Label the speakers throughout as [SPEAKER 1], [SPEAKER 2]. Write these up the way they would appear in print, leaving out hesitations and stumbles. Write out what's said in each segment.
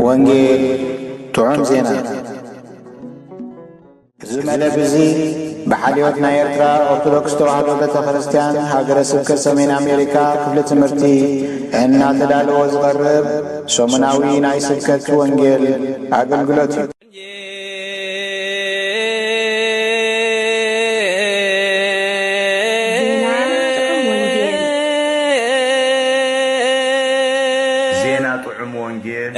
[SPEAKER 1] ወንጌል ጥዑም ዜና ዝመለብዚ በሓልዮት ናይ ኤርትራ ኦርቶዶክስ ተዋህዶ ቤተ ክርስቲያን ሃገረ ስብከት ሰሜን አሜሪካ ክፍለ ትምህርቲ እናተዳለወ ዝቐርብ ሰሙናዊ ናይ ስብከት ወንጌል አገልግሎት እዩ።
[SPEAKER 2] ዜና ጥዑም ወንጌል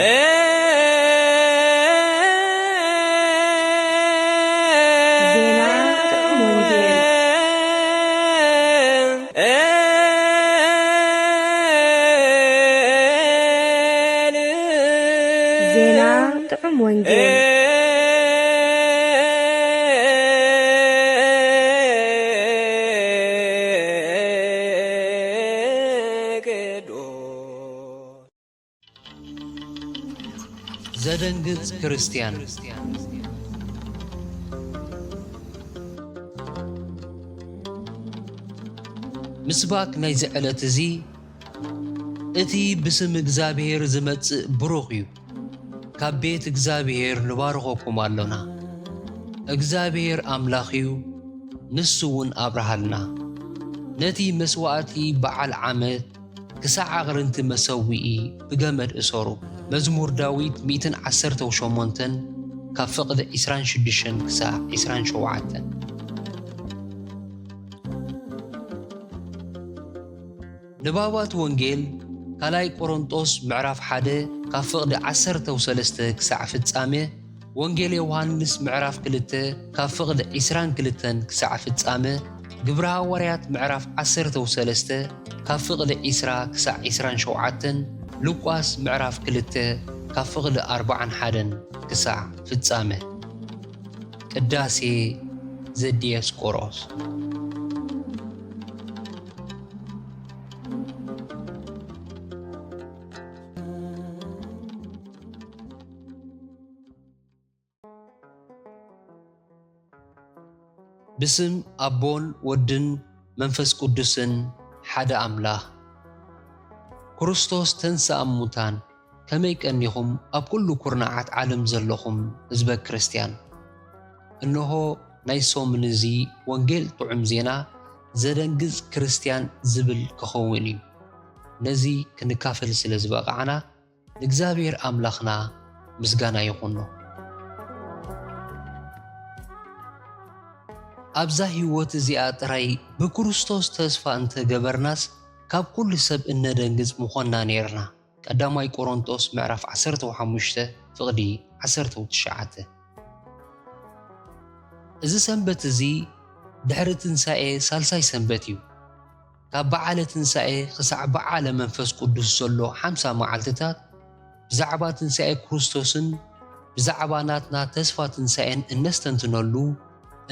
[SPEAKER 3] ዘደንግጽ ክርስቲያን ምስባክ ናይ ዝዕለት እዚ እቲ ብስም እግዚአብሔር ዝመጽእ ብሩኽ እዩ። ካብ ቤት እግዚአብሔር ንባርኾኩም ኣሎና። እግዚአብሔር ኣምላኽ እዩ፣ ንሱ እውን ኣብርሃልና። ነቲ መስዋዕቲ በዓል ዓመት ክሳዕ ኣቕርንቲ መሰዊኢ ብገመድ እሰሩ። መዝሙር ዳዊት 118 ካብ ፍቕዲ 26 ክሳዕ 27። ንባባት ወንጌል ካልኣይ ቆሮንጦስ ምዕራፍ 1 ካብ ፍቕዲ 13 ክሳዕ ፍጻሜ፣ ወንጌል ዮሐንስ ምዕራፍ 2 ካብ ፍቕዲ 22 ክሳዕ ፍጻሜ፣ ግብረ ሐዋርያት ምዕራፍ 13 ካብ ፍቕዲ 20 ክሳዕ 27፣ ሉቃስ ምዕራፍ 2 ካብ ፍቕዲ 41 ክሳዕ ፍጻሜ። ቅዳሴ ዘዲዮስቆሮስ። بسم أبون ودن منفس قدسن حدا أملاح ክርስቶስ ተንሥአ እሙታን ከመይ ቀኒኹም ኣብ ኩሉ ኩርናዓት ዓለም ዘለኹም ህዝበ ክርስቲያን። እነሆ ናይ ሶምን እዚ ወንጌል ጥዑም ዜና ዘደንግጽ ክርስቲያን ዝብል ክኸውን እዩ። ነዚ ክንካፈል ስለ ዝበቕዓና ንእግዚአብሔር ኣምላኽና ምስጋና ይኹኖ። ኣብዛ ህይወት እዚኣ ጥራይ ብክርስቶስ ተስፋ እንተገበርናስ ካብ ኩሉ ሰብ እነደንግጽ ምኾንና ነርና። ቀዳማይ ቆሮንጦስ ምዕራፍ 15 ፍቕዲ 19። እዚ ሰንበት እዚ ድሕሪ ትንሣኤ ሳልሳይ ሰንበት እዩ። ካብ በዓለ ትንሣኤ ክሳዕ በዓለ መንፈስ ቅዱስ ዘሎ 50 መዓልትታት ብዛዕባ ትንሣኤ ክርስቶስን ብዛዕባ ናትና ተስፋ ትንሣኤን እነስተንትነሉ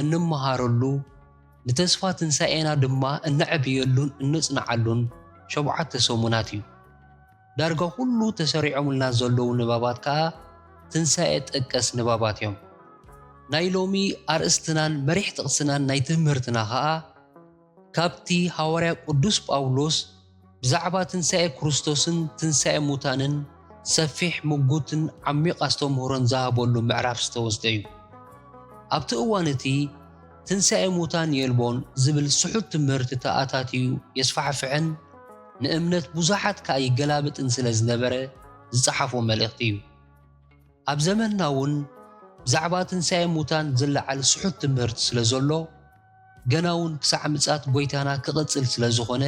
[SPEAKER 3] እንመሃረሉ ንተስፋ ትንሣኤና ድማ እንዕብየሉን እንጽንዓሉን 7 ሰሙናት እዩ። ዳርጋ ሁሉ ተሰሪዖምልና ዘለዉ ንባባት ከዓ ትንሣኤ ጠቀስ ንባባት እዮም። ናይ ሎሚ ኣርእስትናን መሪሕ ጥቕስናን ናይ ትምህርትና ከዓ ካብቲ ሐዋርያ ቅዱስ ጳውሎስ ብዛዕባ ትንሣኤ ክርስቶስን ትንሣኤ ሙታንን ሰፊሕ ምጉትን ዓሚቕ ኣስተምህሮን ዝሃበሉ ምዕራፍ ዝተወስደ እዩ። ኣብቲ እዋን እቲ ትንሣኤ ሙታን የልቦን ዝብል ስሑት ትምህርቲ ተኣታትዩ የስፋሕፍሕን ንእምነት ብዙሓት ከዓ ይገላብጥን ስለ ዝነበረ ዝጸሓፎ መልእኽቲ እዩ። ኣብ ዘመንና እውን ብዛዕባ ትንሣኤ ሙታን ዝለዓል ስሑት ትምህርቲ ስለ ዘሎ ገና እውን ክሳዕ ምጽኣት ጎይታና ክቕጽል ስለ ዝኾነ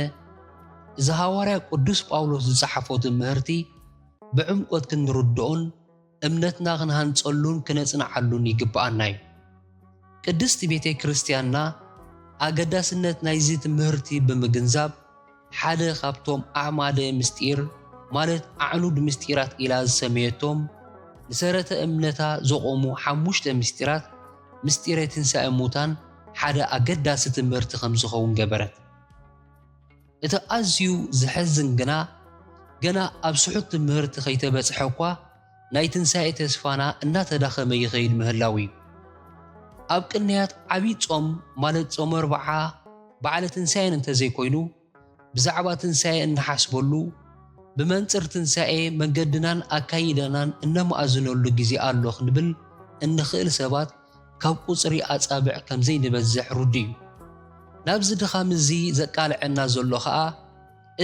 [SPEAKER 3] እዚ ሐዋርያ ቅዱስ ጳውሎስ ዝጸሓፎ ትምህርቲ ብዕምቆት ክንርድኦን እምነትና ክንሃንጸሉን ክነጽንዓሉን ይግብኣና እዩ። ቅድስቲ ቤተ ክርስቲያንና ኣገዳስነት ናይዚ ትምህርቲ ብምግንዛብ ሓደ ካብቶም ኣዕማደ ምስጢር ማለት ኣዕኑድ ምስጢራት ኢላ ዝሰመየቶም ንሰረተ እምነታ ዘቆሙ 5 ምስጢራት ምስጢረ ትንሣኤ ሙታን ሓደ ኣገዳሲ ትምህርቲ ከም ዝኸውን ገበረት። እቲ ኣዝዩ ዝሕዝን ገና ኣብ ስሑት ትምህርቲ ከይተበፅሐ እኳ ናይ ትንሣኤ ተስፋና እናተዳኸመ ይኸይድ ምህላው እዩ። ኣብ ቅንያት ዓብይ ጾም ማለት ጾም 40 በዓለ ትንሣኤን እንተዘይኮይኑ ብዛዕባ ትንሣኤ እንሓስበሉ ብመንጽር ትንሣኤ መንገድናን ኣካይደናን እነማእዝነሉ ጊዜ ኣሎ ክንብል እንኽእል ሰባት ካብ ቁፅሪ ኣጻብዕ ከም ዘይንበዝሕ ሩዲ እዩ። ናብዚ ድኻም እዚ ዘቃልዐና ዘሎ ኸዓ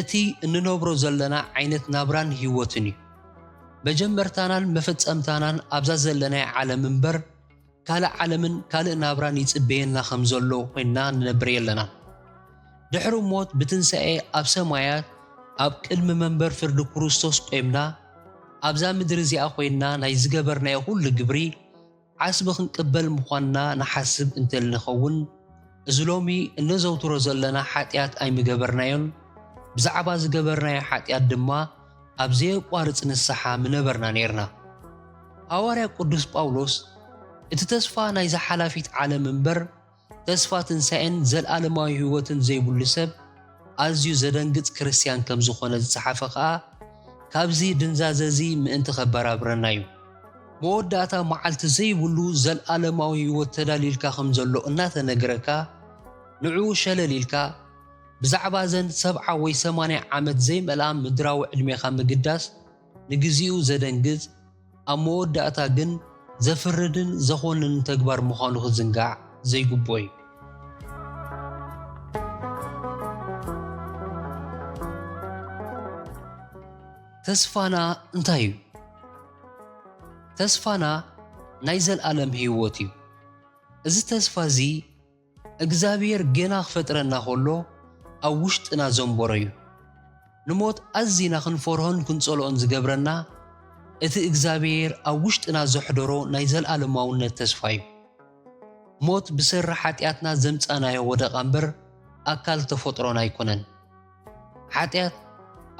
[SPEAKER 3] እቲ እንነብሮ ዘለና ዓይነት ናብራን ህይወትን እዩ። መጀመርታናን መፈጸምታናን ኣብዛ ዘለናይ ዓለም እምበር ካልእ ዓለምን ካልእ ናብራን ይጽበየና ከም ዘሎ ኮይንና ንነብር የለና። ድሕሪ ሞት ብትንሣኤ ኣብ ሰማያት ኣብ ቅድሚ መንበር ፍርዲ ክርስቶስ ቆይምና ኣብዛ ምድሪ እዚኣ ኮይንና ናይ ዝገበርናዮ ኩሉ ግብሪ ዓስቢ ክንቅበል ምዃንና ንሓስብ እንተልንኸውን እዚ ሎሚ እነዘውትሮ ዘለና ሓጢኣት ኣይምገበርናዮን ብዛዕባ ዝገበርናዮ ሓጢኣት ድማ ኣብ ዘየቋርፅ ንስሓ ምነበርና ነርና። ሐዋርያ ቅዱስ ጳውሎስ እቲ ተስፋ ናይ ዝሓላፊት ዓለም እምበር ተስፋ ትንሣኤን ዘለኣለማዊ ህይወትን ዘይብሉ ሰብ ኣዝዩ ዘደንግጽ ክርስቲያን ከም ዝኾነ ዝጸሓፈ ኸዓ ካብዚ ድንዛዘዚ ምእንቲ ኸበራብረና እዩ። መወዳእታ መዓልቲ ዘይብሉ ዘለኣለማዊ ህይወት ተዳሊልካ ከም ዘሎ እናተነግረካ ንዕኡ ሸለሊልካ ብዛዕባ ዘን 70 ወይ 80 ዓመት ዘይመልኣ ምድራዊ ዕድሜኻ ምግዳስ ንግዚኡ ዘደንግጽ ኣብ መወዳእታ ግን ዘፍርድን ዘኾንን ተግባር ምዃኑ ክዝንጋዕ ዘይግቦ እዩ። ተስፋና እንታይ እዩ? ተስፋና ናይ ዘለኣለም ህይወት እዩ። እዚ ተስፋ እዚ እግዚኣብሔር ገና ክፈጥረና ከሎ ኣብ ውሽጥና ዘንበሮ እዩ። ንሞት ኣዝና ክንፈርሆን ክንጸልኦን ዝገብረና እቲ እግዚኣብሔር ኣብ ውሽጥና ዘሕደሮ ናይ ዘለኣለማውነት ተስፋ እዩ። ሞት ብሰሪ ሓጢኣትና ዘምጻናዮ ወደቓ እምበር ኣካል ተፈጥሮና ኣይኮነን። ሓጢኣት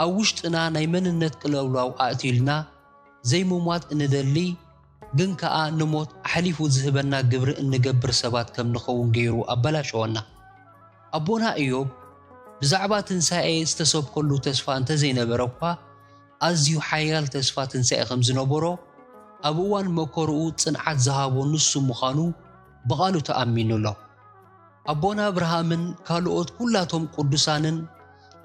[SPEAKER 3] ኣብ ውሽጥና ናይ መንነት ቅልውላው ኣእቲልና ዘይምሟት እንደሊ ግን ከዓ ንሞት ኣሕሊፉ ዝህበና ግብሪ እንገብር ሰባት ከም ንኸውን ገይሩ ኣበላሸወና። ኣቦና ኢዮብ ብዛዕባ ትንሣኤ ዝተሰብከሉ ተስፋ እንተዘይነበረ እኳ ኣዝዩ ሓያል ተስፋ ትንሣኤ ከም ዝነበሮ ኣብ እዋን መከርኡ ጽንዓት ዝሃቦ ንሱ ምዃኑ ብቓሉ ተኣሚኑሎ። ኣቦና አብርሃምን ካልኦት ኩላቶም ቅዱሳንን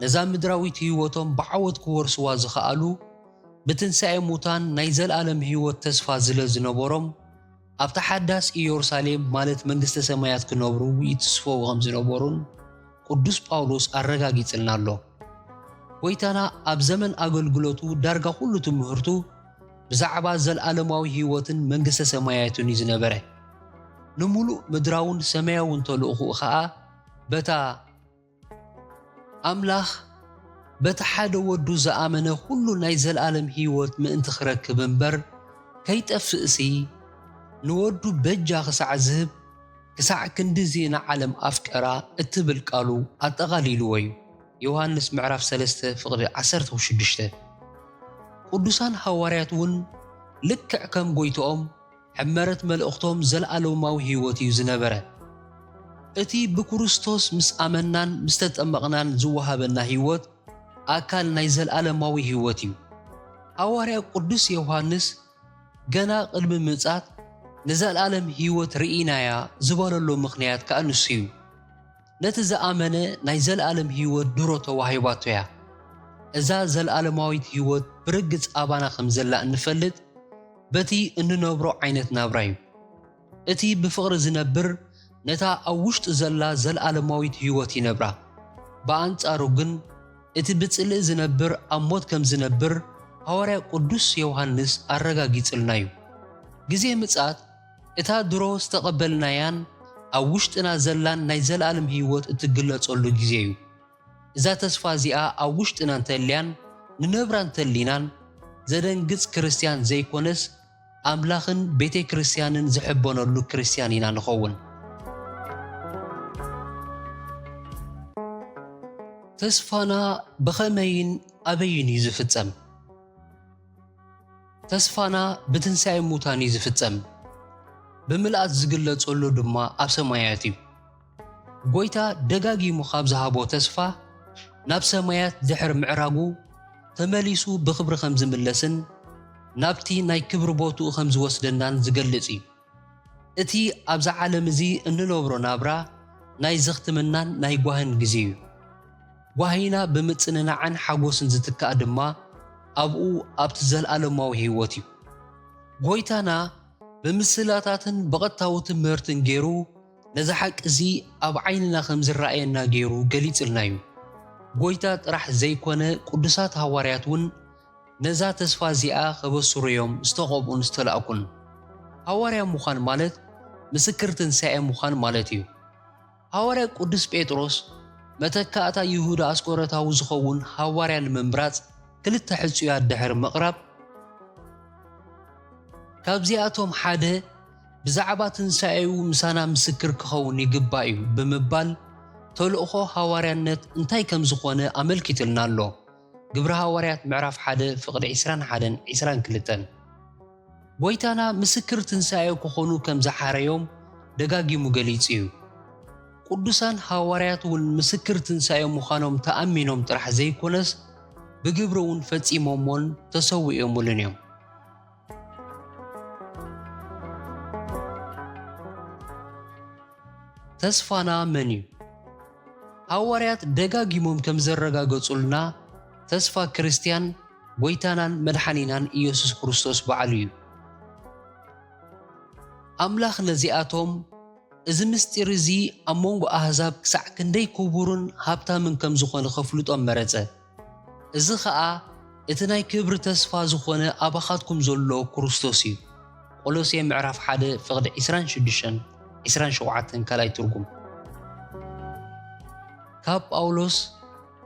[SPEAKER 3] ነዛ ምድራዊት ህይወቶም ብዓወት ክወርስዋ ዝኸኣሉ ብትንሣኤ ሙታን ናይ ዘለኣለም ህይወት ተስፋ ዝነበሮም ኣብ ተሓዳስ ኢየሩሳሌም ማለት መንግሥተ ሰማያት ክነብሩ ይትስፈው ከም ዝነበሩን ቅዱስ ጳውሎስ ኣረጋጊጽልና ኣሎ። ጎይታና ኣብ ዘመን ኣገልግሎቱ ዳርጋ ኩሉ ትምህርቱ ብዛዕባ ዘለኣለማዊ ህይወትን መንግሥተ ሰማያትን እዩ ዝነበረ። ንሙሉእ ምድራውን ሰማያውን ተልእኹኡ ኸዓ በታ ኣምላኽ በቲ ሓደ ወዱ ዝኣመነ ኩሉ ናይ ዘለኣለም ህይወት ምእንቲ ክረክብ እምበር ከይጠፍእሲ ንወዱ በጃ ክሳዕ ዝህብ ክሳዕ ክንዲዚ ንዓለም ኣፍቀራ እትብል ቃሉ ኣጠቓሊልዎ እዩ። ዮሐንስ ምዕራፍ 3 ፍቕዲ 16። ቅዱሳን ሐዋርያት እውን ልክዕ ከም ጎይቶኦም ሕመረት መልእኽቶም ዘለኣለማዊ ህይወት እዩ ዝነበረ። እቲ ብክርስቶስ ምስ ኣመናን ምስ ተጠመቕናን ዝወሃበና ህይወት ኣካል ናይ ዘለኣለማዊ ህይወት እዩ። ሐዋርያ ቅዱስ ዮሐንስ ገና ቅድሚ ምጽኣት ንዘለኣለም ህይወት ርኢናያ ዝበለሎ ምኽንያት ከዓ ንሱ እዩ። ነቲ ዝኣመነ ናይ ዘለኣለም ህይወት ድሮ ተዋሂባቶ እያ። እዛ ዘለኣለማዊት ህይወት ብርግጽ ኣባና ከም ዘላ እንፈልጥ በቲ እንነብሮ ዓይነት ናብራ እዩ። እቲ ብፍቕሪ ዝነብር ነታ ኣብ ውሽጡ ዘላ ዘለኣለማዊት ህይወት ይነብራ። ብኣንጻሩ ግን እቲ ብጽልእ ዝነብር ኣብ ሞት ከም ዝነብር ሐዋርያ ቅዱስ ዮሐንስ ኣረጋጊጽልና እዩ። ግዜ ምጽኣት እታ ድሮ ዝተቐበልናያን ኣብ ውሽጥና ዘላን ናይ ዘለኣለም ህይወት እትግለጸሉ ጊዜ እዩ። እዛ ተስፋ እዚኣ ኣብ ውሽጥና እንተልያን ንነብራ እንተሊናን ዘደንግጽ ክርስቲያን ዘይኮነስ ኣምላኽን ቤተ ክርስቲያንን ዝሕበነሉ ክርስቲያን ኢና ንኸውን። ተስፋና ብኸመይን ኣበይን እዩ ዝፍጸም? ተስፋና ብትንሳኤ ሙታን ዝፍጸም ብምልኣት ዝግለጸሉ ድማ ኣብ ሰማያት እዩ። ጎይታ ደጋጊሙ ካብ ዝሃቦ ተስፋ ናብ ሰማያት ድሕር ምዕራጉ ተመሊሱ ብክብሪ ከም ዝምለስን ናብቲ ናይ ክብሪ ቦትኡ ከም ዝወስደናን ዝገልጽ እዩ። እቲ ኣብዛ ዓለም እዚ እንነብሮ ናብራ ናይ ዘኽትምናን ናይ ጓህን ግዜ እዩ። ጓሂና ብምጽንናዕን ሓጎስን ዝትካእ ድማ ኣብኡ ኣብቲ ዘለኣለማዊ ህይወት እዩ። ጎይታና ብምስላታትን ብቐጥታዊ ትምህርትን ገይሩ ነዚ ሓቂ እዚ ኣብ ዓይንና ከም ዝረኣየና ገይሩ ገሊጽልና እዩ። ጎይታ ጥራሕ ዘይኮነ ቅዱሳት ሃዋርያት እውን ነዛ ተስፋ እዚኣ ከበስሩ እዮም ዝተቐብኡን ዝተላእኩን። ሃዋርያ ምዃን ማለት ምስክር ትንሣኤ ምዃን ማለት እዩ። ሃዋርያ ቅዱስ ጴጥሮስ መተካእታ ይሁዳ ኣስቆሮታዊ ዝኸውን ሃዋርያ ንምምራጽ ክልተ ሕጹያት ድሕሪ ምቕራብ ካብዚኣቶም ሓደ ብዛዕባ ትንሣኤኡ ምሳና ምስክር ክኸውን ይግባእ እዩ ብምባል ተልእኾ ሃዋርያነት እንታይ ከም ዝኾነ ኣመልኪትልና ኣሎ። ግብሪ ሃዋርያት ምዕራፍ 1 ፍቕዲ 21-22 ጎይታና ምስክር ትንሣኤ ክኾኑ ከም ዝሓረዮም ደጋጊሙ ገሊጹ እዩ። ቅዱሳን ሃዋርያት እውን ምስክር ትንሣኤ ምዃኖም ተኣሚኖም ጥራሕ ዘይኮነስ ብግብሪ እውን ፈጺሞሞን ተሰዊኦሙልን እዮም። ተስፋና መን እዩ? ሃዋርያት ደጋጊሞም ከም ዘረጋገጹልና ተስፋ ክርስቲያን ጎይታናን መድሓኒናን ኢየሱስ ክርስቶስ በዓሉ እዩ። ኣምላኽ ነዚኣቶም እዚ ምስጢር እዚ ኣብ መንጎ ኣሕዛብ ክሳዕ ክንደይ ክቡርን ሃብታምን ከም ዝኾነ ከፍልጦም መረፀ። እዚ ከዓ እቲ ናይ ክብሪ ተስፋ ዝኾነ ኣባኻትኩም ዘሎ ክርስቶስ እዩ። ቆሎስየ ምዕራፍ 1 ፍቕዲ 26-27 ካልኣይ ትርጉም። ካብ ጳውሎስ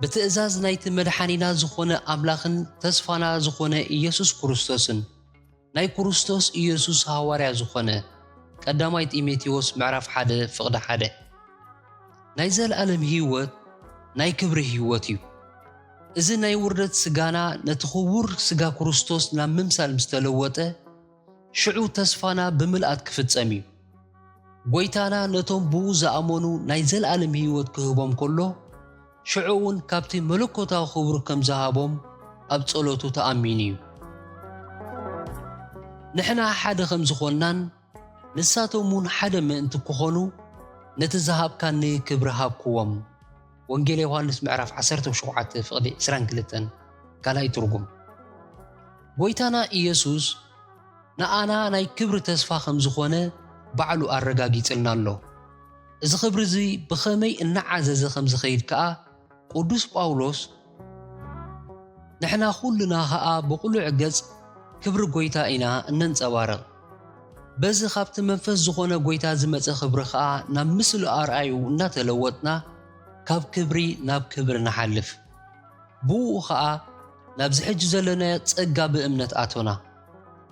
[SPEAKER 3] ብትእዛዝ ናይቲ መድሓኒና ዝኾነ ኣምላኽን ተስፋና ዝኾነ ኢየሱስ ክርስቶስን ናይ ክርስቶስ ኢየሱስ ሃዋርያ ዝኾነ ቀዳማይ ጢሞቴዎስ ምዕራፍ 1 ፍቕዲ 1 ናይ ዘለኣለም ህይወት ናይ ክብሪ ህይወት እዩ። እዚ ናይ ውርደት ስጋና ነቲ ክቡር ስጋ ክርስቶስ ናብ ምምሳል ምስ ተለወጠ ሽዑ ተስፋና ብምልኣት ክፍጸም እዩ። ጎይታና ነቶም ብኡ ዝኣመኑ ናይ ዘለኣለም ህይወት ክህቦም ከሎ ሽዑ እውን ካብቲ መለኮታዊ ክብሪ ከም ዝሃቦም ኣብ ጸሎቱ ተኣሚኑ እዩ። ንሕና ሓደ ከም ዝኾናን ንሳቶም እውን ሓደ ምእንቲ ክኾኑ ነቲ ዝሃብካኒ ክብሪ ሃብክዎም። ወንጌል ዮሃንስ ምዕራፍ 17 ፍቕዲ 22 ካልኣይ ትርጉም። ጎይታና ኢየሱስ ንኣና ናይ ክብሪ ተስፋ ከም ዝኾነ ባዕሉ ኣረጋጊጽልና ኣሎ። እዚ ክብሪ እዚ ብኸመይ እናዓዘዘ ከም ዝኸይድ ከዓ ቅዱስ ጳውሎስ ንሕና ኩልና ከዓ ብቕሉዕ ገጽ ክብሪ ጎይታ ኢና እነንጸባርቕ። በዚ ካብቲ መንፈስ ዝኾነ ጎይታ ዝመፀ ክብሪ ከዓ ናብ ምስሊ ኣርኣዩ እናተለወጥና ካብ ክብሪ ናብ ክብሪ ንሓልፍ። ብኡ ከዓ ናብ ዝሕጂ ዘለና ጸጋ ብእምነት ኣቶና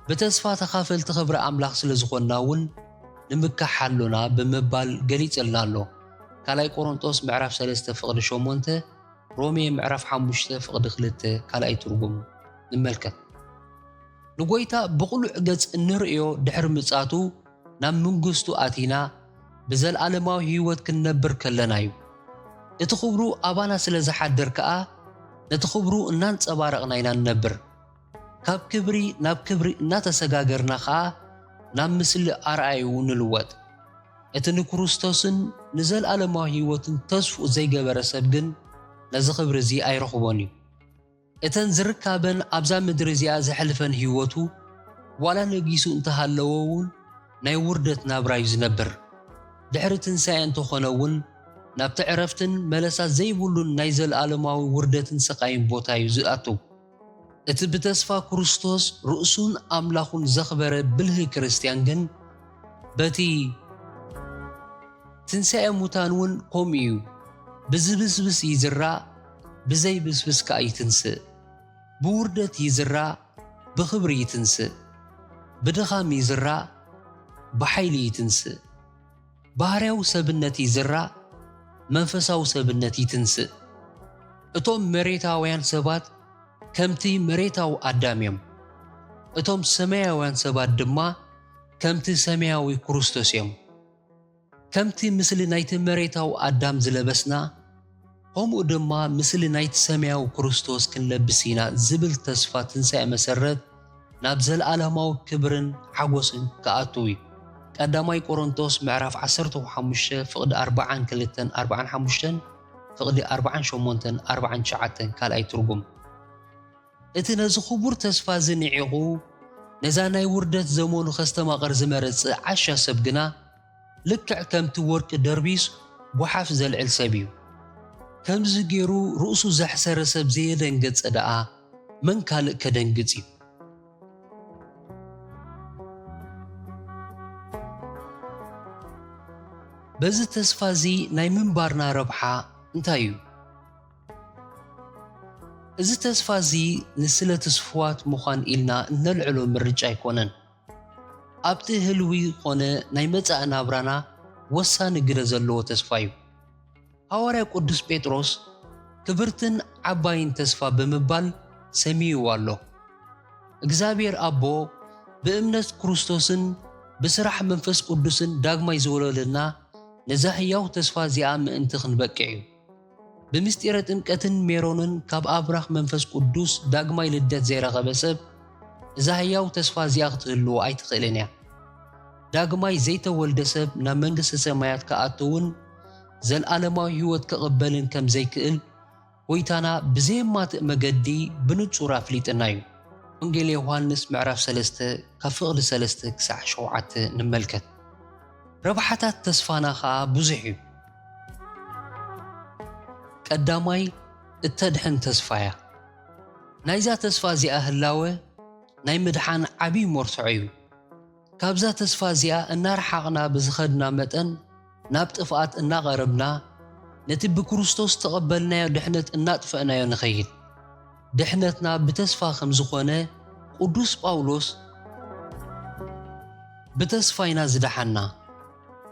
[SPEAKER 3] ብተስፋ ተኻፈልቲ ክብሪ ኣምላኽ ስለ ዝኾንና እውን ንምካሓሉና ብምባል ገሊጸልና ኣሎ። ካልኣይ ቆሮንጦስ ምዕራፍ 3 ፍቕዲ 8 ሮሜ ምዕራፍ 5 ፍቕዲ 2 ካልኣይ ትርጉም ንመልከት። ንጎይታ ብቕሉዕ ገጽ እንርእዮ ድሕሪ ምጻቱ ናብ መንግሥቱ ኣቲና ብዘለኣለማዊ ህይወት ክንነብር ከለና እዩ። እቲ ክብሩ ኣባና ስለ ዝሓድር ከዓ ነቲ ክብሩ እናንጸባረቕና ኢና ንነብር። ካብ ክብሪ ናብ ክብሪ እናተሰጋገርና ከዓ ናብ ምስሊ ኣርኣዩ ንልወጥ። እቲ ንክርስቶስን ንዘለኣለማዊ ህይወትን ተስፉ ዘይገበረ ሰብ ግን ነዚ ክብሪ እዚ ኣይረኽቦን እዩ። እተን ዝርካበን ኣብዛ ምድሪ እዚኣ ዘሕልፈን ህይወቱ ዋላ ነጊሱ እንተሃለዎ እውን ናይ ውርደት ናብራ እዩ ዝነብር። ድሕሪ ትንሣኤ እንተኾነ እውን ናብቲ ዕረፍትን መለሳት ዘይብሉን ናይ ዘለኣለማዊ ውርደትን ስቃይን ቦታ እዩ ዝኣቱ። እቲ ብተስፋ ክርስቶስ ርእሱን ኣምላኹን ዘኽበረ ብልህ ክርስቲያን ግን በቲ ትንሣኤ ሙታን እውን ከምኡ እዩ። ብዝብስብስ ይዝራእ፣ ብዘይብስብስ ከዓ ይትንስእ። ብውርደት ይዝራእ፣ ብኽብሪ ይትንስእ። ብድኻም ይዝራእ፣ ብሓይሊ ይትንስእ። ባህርያዊ ሰብነት ይዝራእ፣ መንፈሳዊ ሰብነት ይትንስእ። እቶም መሬታውያን ሰባት ከምቲ መሬታዊ ኣዳም እዮም። እቶም ሰማያውያን ሰባት ድማ ከምቲ ሰማያዊ ክርስቶስ እዮም። ከምቲ ምስሊ ናይቲ መሬታዊ ኣዳም ዝለበስና ከምኡ ድማ ምስሊ ናይቲ ሰማያዊ ክርስቶስ ክንለብስ ኢና ዝብል ተስፋ ትንሣኤ መሰረት ናብ ዘለኣለማዊ ክብርን ሓጎስን ከኣትው እዩ። ቀዳማይ ቆሮንቶስ ምዕራፍ 15 ፍቕዲ 42-45 ፍቕዲ 48-49 ካልኣይ ትርጉም። እቲ ነዚ ክቡር ተስፋ ዝኒዒቑ ነዛ ናይ ውርደት ዘመኑ ከስተማቐር ዝመረጽ ዓሻ ሰብ ግና ልክዕ ከምቲ ወርቂ ደርቢስ ጓሓፍ ዘልዕል ሰብ እዩ። ከምዚ ገይሩ ርእሱ ዘሕሰረ ሰብ ዘየደንገጸ ደኣ መን ካልእ ከደንግጽ እዩ? በዚ ተስፋ እዚ ናይ ምንባርና ረብሓ እንታይ እዩ? እዚ ተስፋ እዚ ንስለት ስፍዋት ምዃን ኢልና እነልዕሎ ምርጫ ኣይኮነን። ኣብቲ ህልዊ ኮነ ናይ መጻእ ናብራና ወሳኒ ግደ ዘለዎ ተስፋ እዩ። ሐዋርያ ቅዱስ ጴጥሮስ ክብርትን ዓባይን ተስፋ ብምባል ሰሚይዎ ኣሎ። እግዚአብሔር ኣቦ ብእምነት ክርስቶስን ብስራሕ መንፈስ ቅዱስን ዳግማይ ዝወለደና ነዛ ሕያው ተስፋ እዚኣ ምእንቲ ክንበቅዕ እዩ። ብምስጢረ ጥምቀትን ሜሮንን ካብ ኣብራኽ መንፈስ ቅዱስ ዳግማይ ልደት ዘይረኸበ ሰብ እዛ ሕያው ተስፋ እዚኣ ክትህልዎ ኣይትኽእልን እያ። ዳግማይ ዘይተወልደ ሰብ ናብ መንግሥቲ ሰማያት ከኣትውን ዘለኣለማዊ ህይወት ከቕበልን ከም ዘይክእል ጎይታና ብዘየማትእ መገዲ ብንጹር ኣፍሊጥና እዩ። ወንጌል ዮሐንስ ምዕራፍ 3 ካብ ፍቕዲ 3-7 ንመልከት። ረብሓታት ተስፋና ከዓ ብዙሕ እዩ። ቀዳማይ እተድሕን ተስፋ እያ። ናይዛ ተስፋ እዚኣ ህላወ ናይ ምድሓን ዓብይ መርትዖ እዩ። ካብዛ ተስፋ እዚኣ እናረሓቕና ብዝኸድና መጠን ናብ ጥፍኣት እናቐረብና ነቲ ብክርስቶስ ተቐበልናዮ ድሕነት እናጥፈእናዮ ንኸይድ። ድሕነትና ብተስፋ ከም ዝኾነ ቅዱስ ጳውሎስ ብተስፋ ኢና ዝደሓና።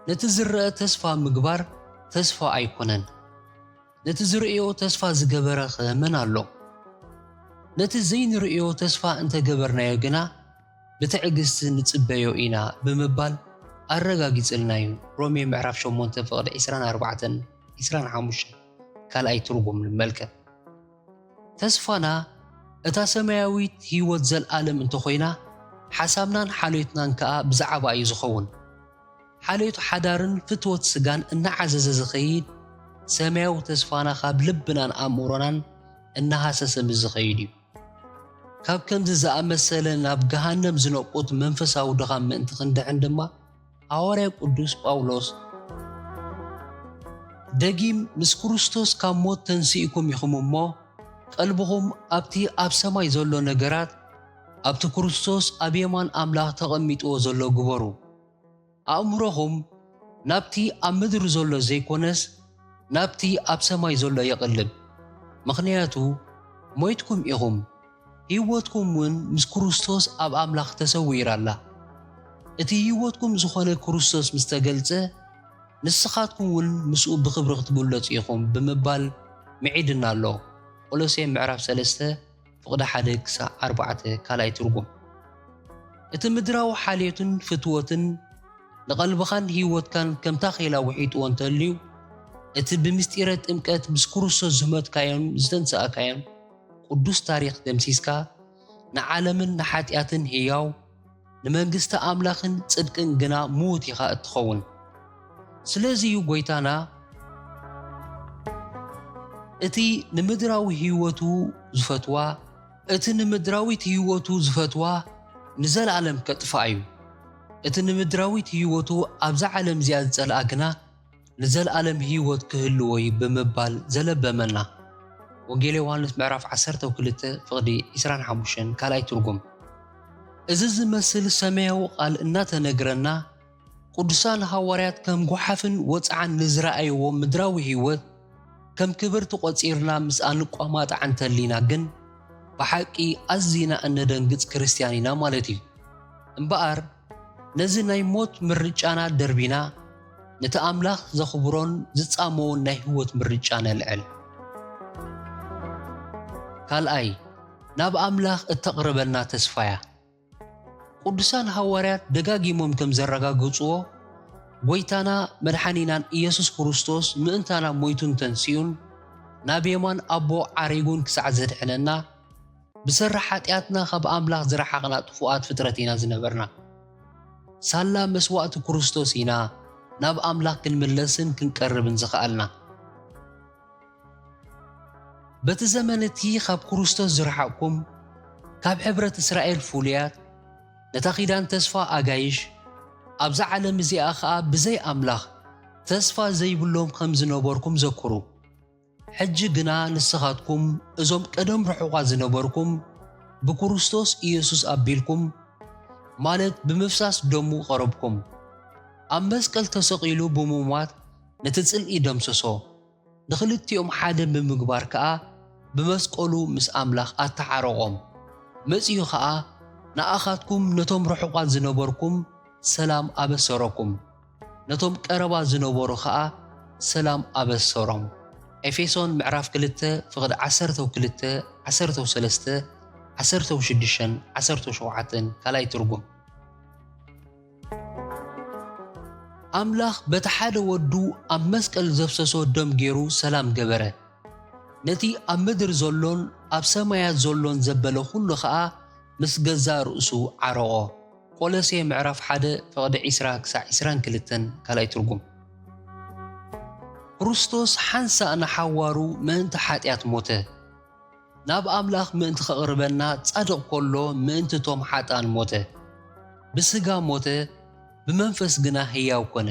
[SPEAKER 3] ነቲ ዝርአ ተስፋ ምግባር ተስፋ ኣይኮነን። ነቲ ዝርእዮ ተስፋ ዝገበረ ኸመን ኣሎ? ነቲ ዘይንርእዮ ተስፋ እንተገበርናዮ ግና ብትዕግስቲ ንጽበዮ ኢና ብምባል ኣረጋጊጽልና እዩ። ሮሜ ምዕራፍ 8 ፍቕዲ 24-25 ካልኣይ ትርጉም ንመልከት። ተስፋና እታ ሰማያዊት ህይወት ዘለዓለም እንተኾይና ሓሳብናን ሓልዮትናን ከዓ ብዛዕባ እዩ ዝኸውን። ሓልዮት ሓዳርን ፍትወት ስጋን እናዓዘዘ ዝኸይድ ሰማያዊ ተስፋና ካብ ልብናን ኣእምሮናን እናሃሰሰ ዝኸይድ እዩ። ካብ ከምዚ ዝኣመሰለ ናብ ገሃነም ዝነቁት መንፈሳዊ ድኻም ምእንቲ ክንድሕን ድማ ሐዋርያ ቅዱስ ጳውሎስ ደጊም ምስ ክርስቶስ ካብ ሞት ተንስኢኩም ኢኹም እሞ ቀልብኹም ኣብቲ ኣብ ሰማይ ዘሎ ነገራት ኣብቲ ክርስቶስ ኣብ የማን ኣምላኽ ተቐሚጥዎ ዘሎ ግበሩ። ኣእምሮኹም ናብቲ ኣብ ምድሪ ዘሎ ዘይኮነስ ናብቲ ኣብ ሰማይ ዘሎ የቕልብ። ምኽንያቱ ሞይትኩም ኢኹም፣ ህይወትኩም እውን ምስ ክርስቶስ ኣብ ኣምላኽ ተሰዊራላ። እቲ ህይወትኩም ዝኾነ ክርስቶስ ምስ ተገልጸ ንስኻትኩም እውን ምስኡ ብክብሪ ክትግለጹ ኢኹም ብምባል ምዒድና ኣሎ። ቆሎሴ ምዕራፍ 3 ፍቕዲ 1-4 ካልኣይ ትርጉም። እቲ ምድራዊ ሓልዮትን ፍትወትን ንቐልብኻን ህይወትካን ከምታ ኺላ ውሒጥዎ እንተልዩ እቲ ብምስጢረ ጥምቀት ምስ ክርስቶስ ዝመትካዮም ዝተንስኣካዮም ቅዱስ ታሪኽ ደምሲስካ ንዓለምን ንሓጢኣትን ህያው ንመንግሥቲ ኣምላኽን ጽድቅን ግና ምዉት ኢኻ እትኸውን። ስለዚ እዩ ጎይታና እቲ ንምድራዊ ህይወቱ ዝፈትዋ እቲ ንምድራዊት ህይወቱ ዝፈትዋ ንዘለዓለም ከጥፋ እዩ። እቲ ንምድራዊት ህይወቱ ኣብዛ ዓለም እዚኣ ዝጸልኣ ግና ንዘለዓለም ህይወት ክህልዎ እዩ ብምባል ዘለበመና። ወንጌል ዮሐንስ ምዕራፍ 12 ፍቕዲ 25 ካልኣይ ትርጉም። እዚ ዝመስል ሰማያዊ ቃል እናተነግረና ቅዱሳን ሐዋርያት ከም ጓሓፍን ወፅዓን ንዝረኣይዎ ምድራዊ ህይወት ከም ክብርቲ ቆፂርና ምስ ኣንቋማጣ እንተሊና ግን ብሓቂ ኣዝና እነደንግጽ ክርስቲያን ኢና ማለት እዩ። እምበኣር ነዚ ናይ ሞት ምርጫና ደርቢና ነቲ ኣምላኽ ዘኽብሮን ዝጻመውን ናይ ህይወት ምርጫ ነልዕል። ካልኣይ ናብ ኣምላኽ እተቕርበልና ተስፋያ። ቅዱሳን ሐዋርያት ደጋጊሞም ከም ዘረጋግጽዎ ጎይታና መድኃኒናን ኢየሱስ ክርስቶስ ምእንታና ሞይቱን ተንስዩን ናብ የማን ኣቦ ዓሪጉን ክሳዕ ዘድሕነና ብስራሕ ኃጢአትና ካብ ኣምላኽ ዝረሓቕና ጥፉኣት ፍጥረት ኢና ዝነበርና ሳላ መስዋዕቲ ክርስቶስ ኢና ናብ ኣምላኽ ክንምለስን ክንቀርብን ዝኽኣልና በቲ ዘመነቲ ካብ ክርስቶስ ዝረሓቕኩም ካብ ሕብረት እስራኤል ፍሉያት ነታ ኺዳን ተስፋ ኣጋይሽ ኣብዛ ዓለም እዚኣ ኸዓ ብዘይ ኣምላኽ ተስፋ ዘይብሎም ከም ዝነበርኩም ዘክሩ ሕጂ ግና ንስኻትኩም እዞም ቀደም ርሑቓት ዝነበርኩም ብክርስቶስ ኢየሱስ ኣቢልኩም ማለት ብምፍሳስ ደሙ ቐረብኩም ኣብ መስቀል ተሰቒሉ ብምሟት ነቲ ጽልኢ ደምሰሶ ንኽልቲኦም ሓደ ብምግባር ከኣ ብመስቀሉ ምስ ኣምላኽ ኣተዓረቖም መጺኡ ኸዓ ንኣኻትኩም ነቶም ርሑቓት ዝነበርኩም ሰላም ኣበሰረኩም ነቶም ቀረባ ዝነበሩ ኸዓ ሰላም ኣበሰሮም ኤፌሶን ምዕራፍ 2 ፍቕዲ 12 13 16 17 ካልኣይ ትርጉም ኣምላኽ በቲ ሓደ ወዱ ኣብ መስቀል ዘፍሰሶ ደም ገይሩ ሰላም ገበረ ነቲ ኣብ ምድር ዘሎን ኣብ ሰማያት ዘሎን ዘበለ ኩሉ ኸዓ ምስ ገዛ ርእሱ ዓረቆ ቆሎሴ ምዕራፍ 1 ፍቕዲ 20-22 ካልኣይ ትርጉም ክርስቶስ ሓንሳ ንሓዋሩ ምእንቲ ኃጢአት ሞተ ናብ ኣምላኽ ምእንቲ ኸቕርበና ጻድቕ ኮሎ ምእንቲ ቶም ሓጣን ሞተ ብስጋ ሞተ ብመንፈስ ግና ሕያው ኮነ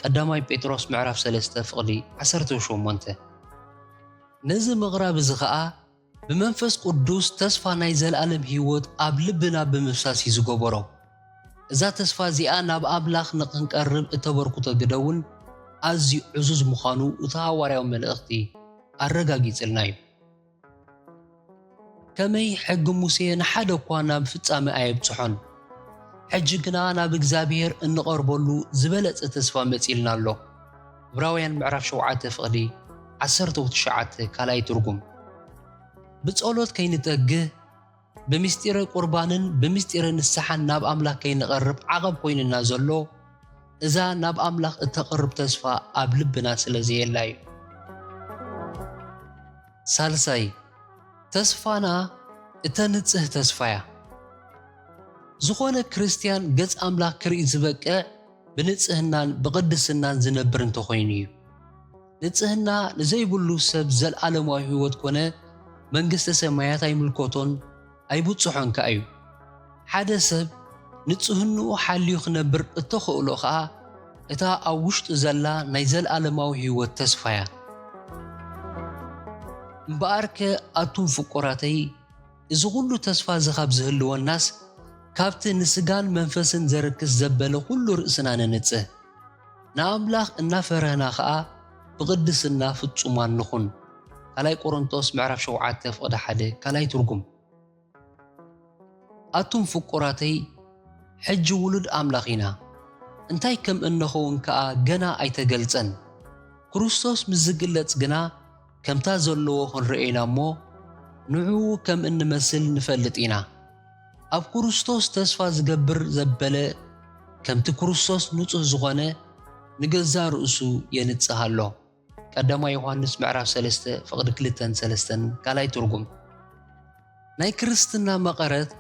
[SPEAKER 3] ቀዳማይ ጴጥሮስ ምዕራፍ 3 ፍቕዲ 18 ነዚ ምቕራብ እዚ ኸዓ ብመንፈስ ቅዱስ ተስፋ ናይ ዘለዓለም ህይወት ኣብ ልብና ብምፍሳስ እዩ ዝገበሮ እዛ ተስፋ እዚኣ ናብ ኣምላኽ ንኽንቀርብ እተበርኩቶ ግደውን ኣዝዩ ዕዙዝ ምዃኑ እቲ ሐዋርያዊ መልእኽቲ ኣረጋጊጽልና እዩ ከመይ ሕጊ ሙሴ ንሓደ እኳ ናብ ፍጻሜ ኣየብጽሖን ሕጂ ግና ናብ እግዚኣብሔር እንቐርበሉ ዝበለጸ ተስፋ መጺልና ኣሎ ዕብራውያን ምዕራፍ 7 ፍቕዲ 19 ካልኣይ ትርጉም ብጸሎት ከይንጠግህ ብምስጢረ ቁርባንን ብምስጢረ ንስሓን ናብ ኣምላኽ ከይንቐርብ ዓቐብ ኮይንና ዘሎ እዛ ናብ ኣምላኽ እተቐርብ ተስፋ ኣብ ልብና ስለ ዘየላ እዩ ሳልሳይ ተስፋና እተንጽህ ተስፋያ ዝኾነ ክርስቲያን ገጽ ኣምላኽ ክርኢ ዝበቀ ብንጽህናን ብቕድስናን ዝነብር እንተኾይኑ እዩ ንጽህና ንዘይብሉ ሰብ ዘለዓለማዊ ህይወት ኮነ መንግሥተ ሰማያት ኣይምልኮቶን ኣይብጽሖን ከ እዩ ሓደ ሰብ ንጽህንኡ ሓልዩ ክነብር እተኽእሎ ኸዓ እታ ኣብ ውሽጡ ዘላ ናይ ዘለዓለማዊ ህይወት ተስፋያ እምበኣርከ ኣቱም ፍቁራተይ እዚ ኩሉ ተስፋ ዝኻብ ዝህልወናስ ካብቲ ንስጋን መንፈስን ዘርክስ ዘበለ ኩሉ ርእስና ንንጽህ ንኣምላኽ እናፈረህና ኸዓ ብቕድስና ፍጹማን ንኹን ካልኣይ ቆሮንቶስ ምዕራፍ 7 ፍቕዲ 1 ካልኣይ ትርጉም ኣቱም ፍቁራተይ ሕጂ ውሉድ ኣምላኽ ኢና እንታይ ከም እንኸውን ከኣ ገና ኣይተገልጸን ክርስቶስ ምስ ዝግለጽ ግና ከምታ ዘለዎ ክንርአና እሞ ንዕኡ ከም እንመስል ንፈልጥ ኢና ኣብ ክርስቶስ ተስፋ ዝገብር ዘበለ ከምቲ ክርስቶስ ንጹህ ዝኾነ ንገዛ ርእሱ የንጽህ ኣሎ ቀዳማይ ዮሐንስ ምዕራፍ 3 ፍቕዲ 2-3 ካልኣይ ትርጉም ናይ ክርስትና መቐረት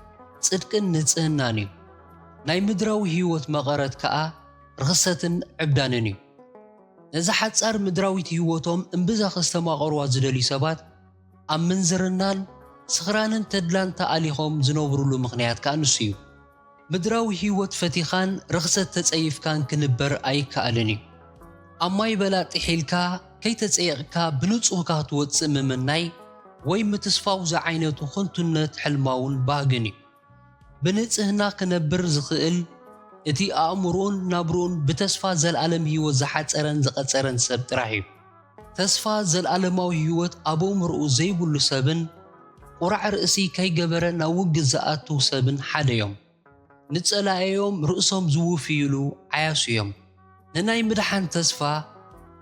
[SPEAKER 3] ጽድቅን ንጽህናን እዩ ናይ ምድራዊ ህይወት መቐረት ከኣ ርኽሰትን ዕብዳንን እዩ ነዚ ሓጻር ምድራዊት ህይወቶም እምብዛ ኸስተማቐርዋ ዝደልዩ ሰባት ኣብ ምንዝርናን ስኽራንን ተድላን ተኣሊኾም ዝነብሩሉ ምኽንያት ከኣ ንሱ እዩ ምድራዊ ህይወት ፈቲኻን ርኽሰት ተጸይፍካን ክንበር ኣይከኣልን እዩ ኣብ ማይ በላጢ ሒልካ ከይተጸየቕካ ብንጹህካ ክትወፅእ ምምናይ ወይ ምትስፋው ዝዓይነቱ ኽንቱነት ሕልማውን ባህግን እዩ ብንጽህና ክነብር ዝኽእል እቲ ኣእምሮን ናብሩን ብተስፋ ዘለዓለም ህይወት ዝሓጸረን ዝቐጸረን ሰብ ጥራሕ እዩ ተስፋ ዘለዓለማዊ ህይወት ኣብ ኣእምሮኡ ዘይብሉ ሰብን ቁራዕ ርእሲ ከይገበረ ናብ ውግእ ዝኣቱ ሰብን ሓደ እዮም ንጸላእዮም ርእሶም ዝውፍይሉ ዓያሱ እዮም ንናይ ምድሓን ተስፋ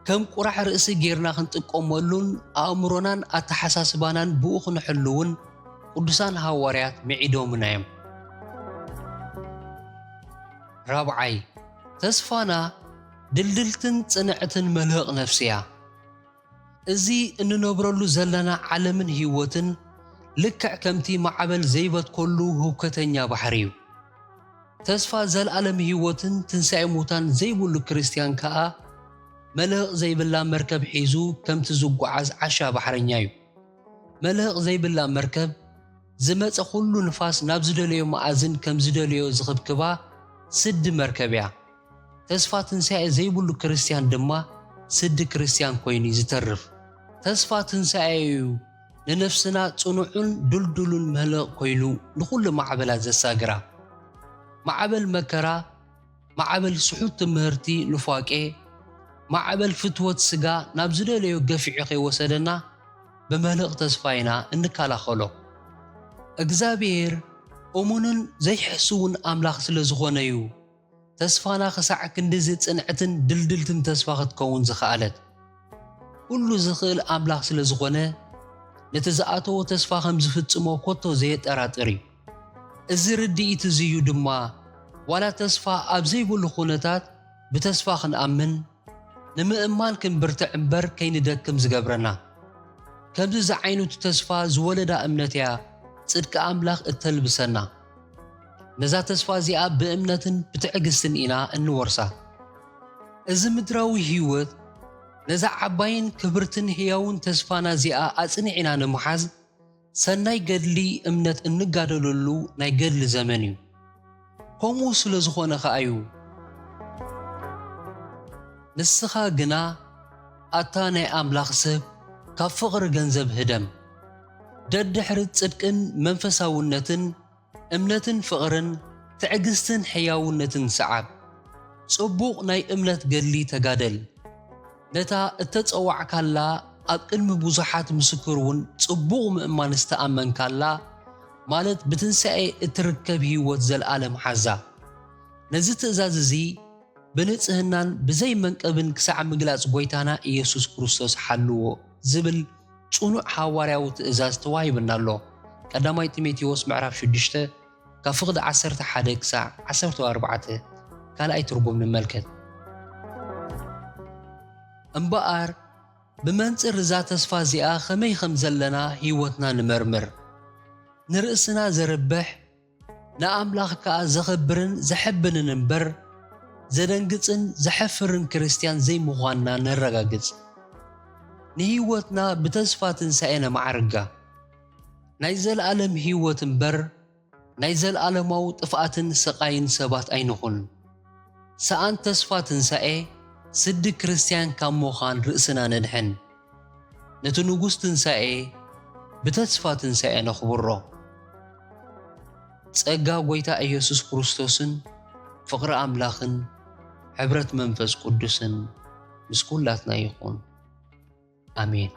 [SPEAKER 3] ከም ቁራዕ ርእሲ ጌርና ክንጥቀመሉን ኣእምሮናን ኣተሓሳስባናን ብኡ ክንሕልውን ቅዱሳን ሐዋርያት መዒዶምና እዮም رابعي تسفانا دلدلتن صنعتن ملهق نفسيا ازي اننبرلو زلنا عالمن هيوتن لكع كمتي معبل زيبت كلو هوكتنيا بحريو تسفا زل عالم هيوتن تنسعي موتان زيبولو كريستيان كا ملهق زيبلا مركب حيزو كمت زقعاز عشا بحرنيايو ملهق زيبلا مركب زمت كلو نفاس نابزدليو مأزن كم زدليو زخبكبا سد مركبيا تسفا تنسعي زيبولو كريستيان دما سد كريستيان كويني زترف تسفا تنسعيو لنفسنا صنعون دلدلون مهلق كوينو لكل معبلات زساقرا معبل مكرا معبل سحوت مهرتي لفاقي معبل فتوة سقا نابزدليو قفعقي وسدنا بمهلق تسفاينا انكالا خلو اقزابير أمونن زي حسون أملاخ سلزغونيو تسفانا خساع كندزي صنعتن دلدلتن تسفاخت كون زخالت كل زخيل أملاخ سلزغونه نتزاعتو تسفاخم زفتسمو كوتو زي تراتري الزردي تزيو دما ولا تسفا أبزي بلو خونتات بتسفاخن أمن نمئمان كن برتعنبر كين دكم زقبرنا كم زعينو تسفا زولدا أمنتيا صدق أملاخ التلبسنا نزا تسفا زيا بأمنتن بتعقستن إنا النورسا إذا مدراوي هيوت نزا عباين كبرتن هياون تسفانا زيا أصنعنا نمحاز سناي قدلي أمنت النقادلولو ناي قدل زمنيو همو سلزخونا خايو نسخا قنا أتاني أملاخ سب كفغر جنزب هدم دد حرد صدقن منفساونتن امنتن فقرن تعجزتن حياونتن سعاب صبوق ناي امنت قدلي تقادل نتا التتصوع كالا أقلم بوزحات مسكرون صبوق مأمان استأمن كالا مالت بتنسعي اتركب هيوت زل عالم حزا نزت ازاززي بنتسهنان بزي منك ابن كسع مقلاص بويتانا إيسوس كروستوس حلوه زبل صنوع حوارياو تأزاز توايبنا له قداماي تيموثيوس معرف 6 كفقد 11 كساع 14 كان أي تربو من الملكت انبقار بمنصر ذات تسفازيا خمي خمزلنا هيوتنا نمرمر نرأسنا زربح نأملاخ كا زخبرن زحبن ننبر زدنقصن زحفرن كريستيان زي مغانا نرقاقص نهيوتنا بتسفا تنسعينا معرقا نايزل عالم هيوت مبر نايزل عالماو طفاتن سقاين سبات اينخون سان تسفا تنسعي سد كريستيان كاموخان رأسنا ندحن نتنقوس تنسعي بتسفا تنسعي نخبرو ጸጋ ጎይታ ኢየሱስ ክርስቶስን ፍቅሪ አምላኽን ሕብረት መንፈስ ቅዱስን ምስ ኩላትና ይኹን አሜን።